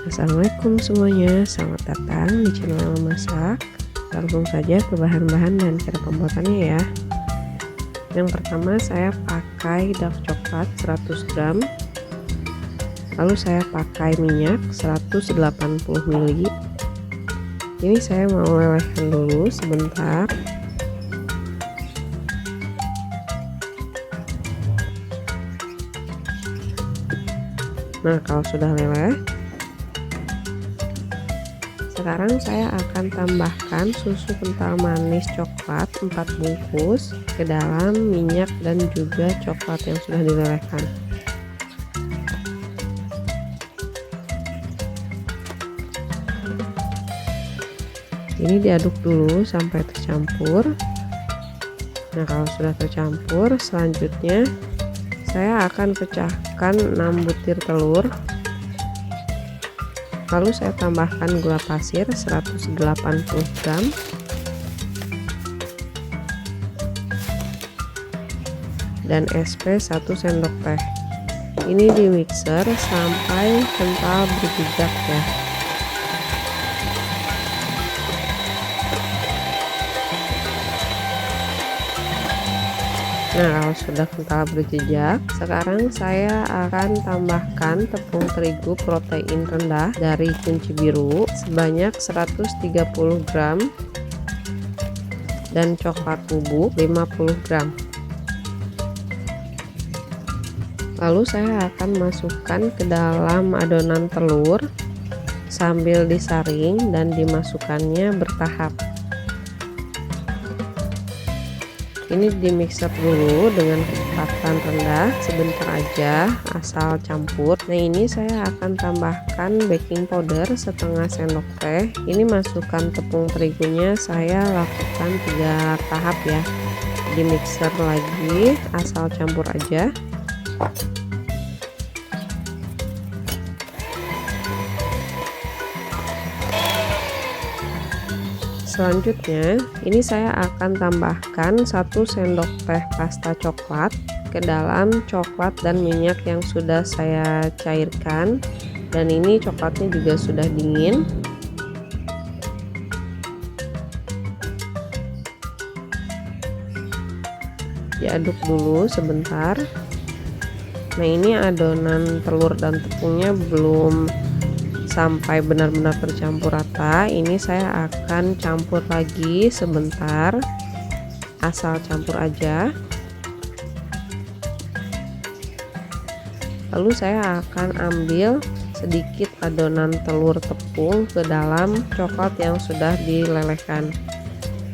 Assalamualaikum semuanya, selamat datang di channel Mama Masak. Langsung saja ke bahan-bahan dan cara pembuatannya ya. Yang pertama saya pakai dark coklat 100 gram. Lalu saya pakai minyak 180 ml. Ini saya mau lelehkan dulu sebentar. Nah, kalau sudah leleh, sekarang saya akan tambahkan susu kental manis coklat 4 bungkus ke dalam minyak dan juga coklat yang sudah dilelehkan. Ini diaduk dulu sampai tercampur. Nah, kalau sudah tercampur, selanjutnya saya akan pecahkan 6 butir telur. Lalu saya tambahkan gula pasir 180 gram, dan SP 1 sendok teh. Ini di mixer sampai kental berjejak ya. Nah, kalau sudah kental berjejak, sekarang saya akan tambahkan tepung terigu protein rendah dari Kunci Biru sebanyak 130 gram dan coklat bubuk 50 gram. Lalu saya akan masukkan ke dalam adonan telur sambil disaring dan dimasukkannya bertahap. Ini di mixer dulu dengan kecepatan rendah sebentar aja, asal campur. Nah, ini saya akan tambahkan baking powder setengah sendok teh. Ini masukkan tepung terigunya, saya lakukan 3 tahap ya. Di mixer lagi, asal campur aja. Selanjutnya, ini saya akan tambahkan 1 sendok teh pasta coklat ke dalam coklat dan minyak yang sudah saya cairkan, dan ini coklatnya juga sudah dingin. Diaduk dulu sebentar. Nah, ini adonan telur dan tepungnya belum sampai benar-benar tercampur rata. Ini saya akan campur lagi sebentar, asal campur aja. Lalu saya akan ambil sedikit adonan telur tepung ke dalam coklat yang sudah dilelehkan.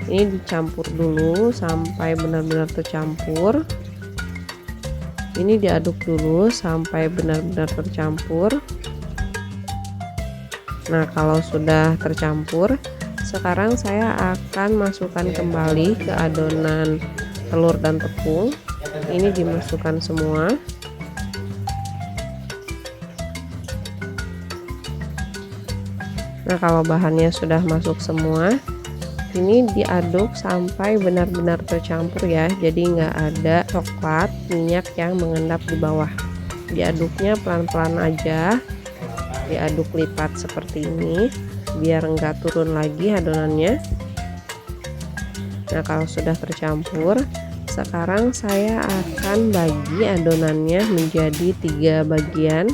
Ini dicampur dulu sampai benar-benar tercampur. Ini diaduk dulu sampai benar-benar tercampur. Nah, kalau sudah tercampur, sekarang saya akan masukkan kembali ke adonan telur dan tepung. Ini dimasukkan semua. Nah, kalau bahannya sudah masuk semua, ini diaduk sampai benar-benar tercampur ya. Jadi nggak ada coklat, minyak yang mengendap di bawah. Diaduknya pelan-pelan aja. Diaduk lipat seperti ini biar enggak turun lagi adonannya. Nah, kalau sudah tercampur, sekarang saya akan bagi adonannya menjadi 3 bagian.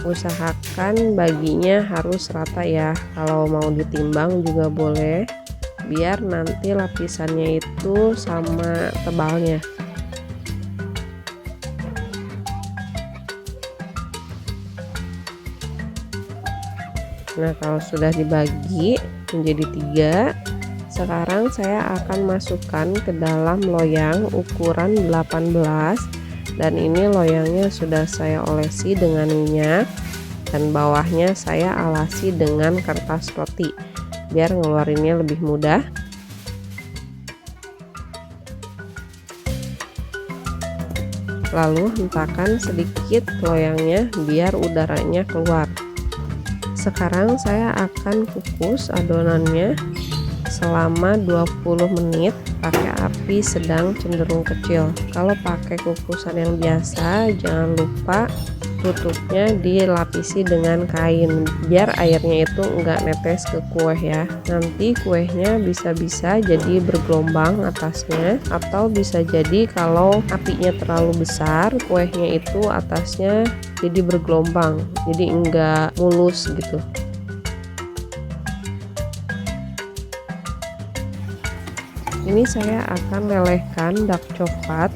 Usahakan baginya harus rata ya. Kalau mau ditimbang juga boleh, biar nanti lapisannya itu sama tebalnya. Nah, kalau sudah dibagi menjadi 3, sekarang saya akan masukkan ke dalam loyang ukuran 18, dan ini loyangnya sudah saya olesi dengan minyak dan bawahnya saya alasi dengan kertas roti biar ngeluarinnya lebih mudah. Lalu hentakan sedikit loyangnya biar udaranya keluar. Sekarang saya akan kukus adonannya selama 20 menit pakai api sedang cenderung kecil. Kalau pakai kukusan yang biasa, jangan lupa tutupnya dilapisi dengan kain biar airnya itu enggak netes ke kue ya. Nanti kuenya bisa-bisa jadi bergelombang atasnya, atau bisa jadi kalau apinya terlalu besar kuenya itu atasnya jadi bergelombang, jadi enggak mulus gitu. Ini saya akan lelehkan dark coklat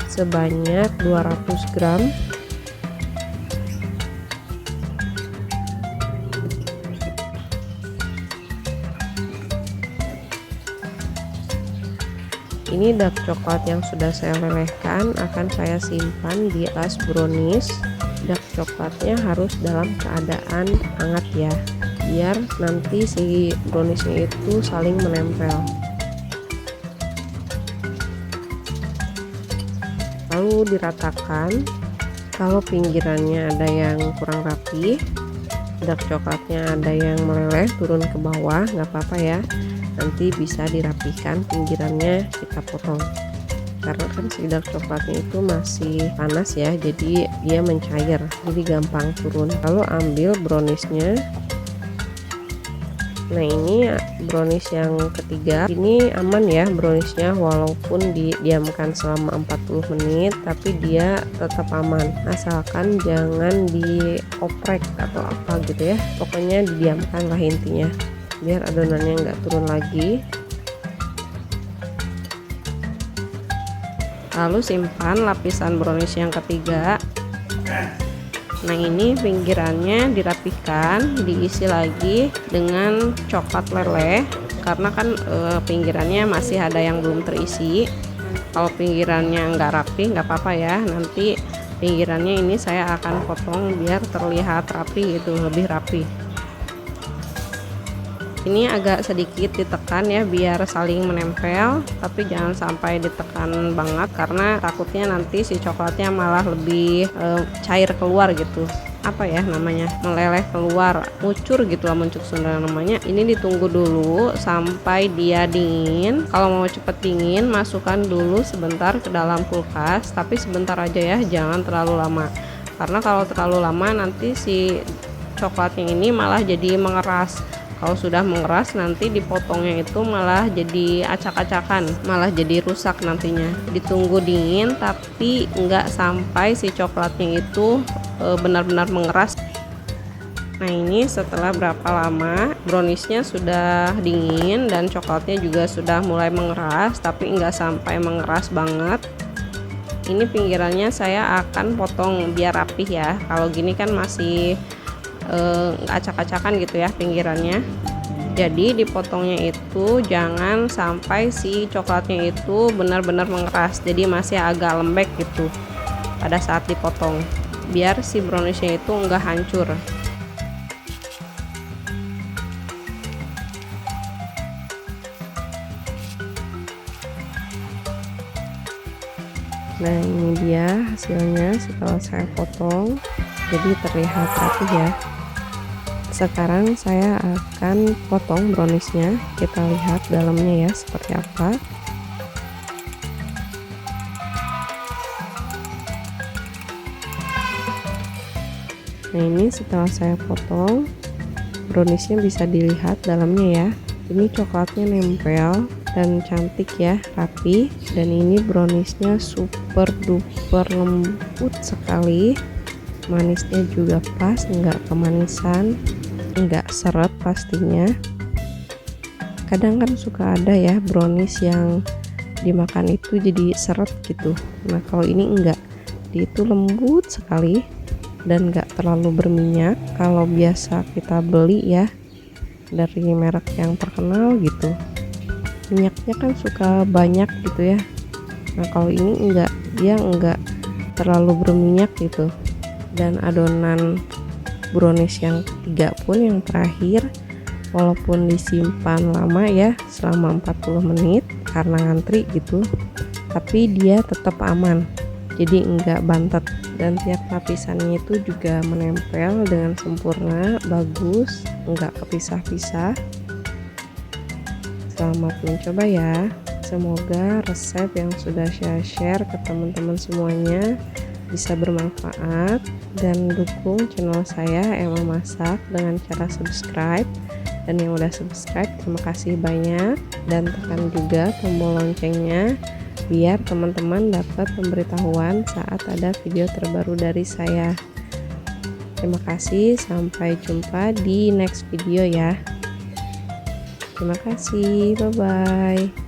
sebanyak 200 gram. Ini dark coklat yang sudah saya lelehkan akan saya simpan di atas brownies. Dark coklatnya harus dalam keadaan hangat ya, biar nanti si browniesnya itu saling menempel. Lalu diratakan. Kalau pinggirannya ada yang kurang rapi, dark coklatnya ada yang meleleh turun ke bawah, nggak apa-apa ya, nanti bisa dirapikan pinggirannya, kita potong. Karena kan si dark coklatnya itu masih panas ya, jadi dia mencair, jadi gampang turun. Lalu ambil browniesnya. Nah, ini brownies yang ketiga. Ini aman ya browniesnya, walaupun didiamkan selama 40 menit tapi dia tetap aman, asalkan jangan dioprek atau apa gitu ya. Pokoknya didiamkan lah intinya, biar adonannya nggak turun lagi. Lalu simpan lapisan brownies yang ketiga. Nah, ini pinggirannya dirapikan, diisi lagi dengan coklat leleh, karena kan pinggirannya masih ada yang belum terisi. Kalau pinggirannya nggak rapi nggak apa-apa ya, nanti pinggirannya ini saya akan potong biar terlihat rapi gitu, lebih rapi. Ini agak sedikit ditekan ya biar saling menempel, tapi jangan sampai ditekan banget karena takutnya nanti si coklatnya malah lebih cair keluar gitu. Apa ya namanya, meleleh keluar, mucur gitu lah, muncul Sunda namanya. Ini ditunggu dulu sampai dia dingin. Kalau mau cepet dingin, masukkan dulu sebentar ke dalam kulkas, tapi sebentar aja ya, jangan terlalu lama. Karena kalau terlalu lama nanti si coklatnya ini malah jadi mengeras. Kalau sudah mengeras nanti dipotongnya itu malah jadi acak-acakan, malah jadi rusak nantinya. Ditunggu dingin tapi enggak sampai si coklatnya itu benar-benar mengeras. Nah, ini setelah berapa lama browniesnya sudah dingin dan coklatnya juga sudah mulai mengeras, tapi enggak sampai mengeras banget. Ini pinggirannya saya akan potong biar rapih ya. Kalau gini kan masih acak-acakan gitu ya pinggirannya. Jadi dipotongnya itu jangan sampai si coklatnya itu benar-benar mengeras, jadi masih agak lembek gitu pada saat dipotong, biar si browniesnya itu enggak hancur. Nah, ini dia hasilnya setelah saya potong, jadi terlihat rapi ya. Sekarang saya akan potong browniesnya, kita lihat dalamnya ya seperti apa. Nah, ini setelah saya potong, browniesnya bisa dilihat dalamnya ya. Ini coklatnya nempel dan cantik ya, rapi. Dan ini browniesnya super duper lembut sekali, manisnya juga pas, nggak kemanisan, nggak seret pastinya. Kadang kan suka ada ya brownies yang dimakan itu jadi seret gitu. Nah, kalau ini enggak, dia itu lembut sekali dan nggak terlalu berminyak. Kalau biasa kita beli ya dari merek yang terkenal gitu, minyaknya kan suka banyak gitu ya. Nah, kalau ini enggak, dia enggak terlalu berminyak gitu. Dan adonan brownies yang ketiga pun, yang terakhir, walaupun disimpan lama ya selama 40 menit karena ngantri gitu, tapi dia tetap aman, jadi enggak bantet. Dan tiap lapisannya itu juga menempel dengan sempurna, bagus, enggak kepisah-pisah. Selamat mencoba ya. Semoga resep yang sudah saya share ke teman-teman semuanya bisa bermanfaat, dan dukung channel saya Emma Masak dengan cara subscribe. Dan yang udah subscribe, terima kasih banyak, dan tekan juga tombol loncengnya biar teman-teman dapat pemberitahuan saat ada video terbaru dari saya. Terima kasih, sampai jumpa di next video ya. Terima kasih, bye bye.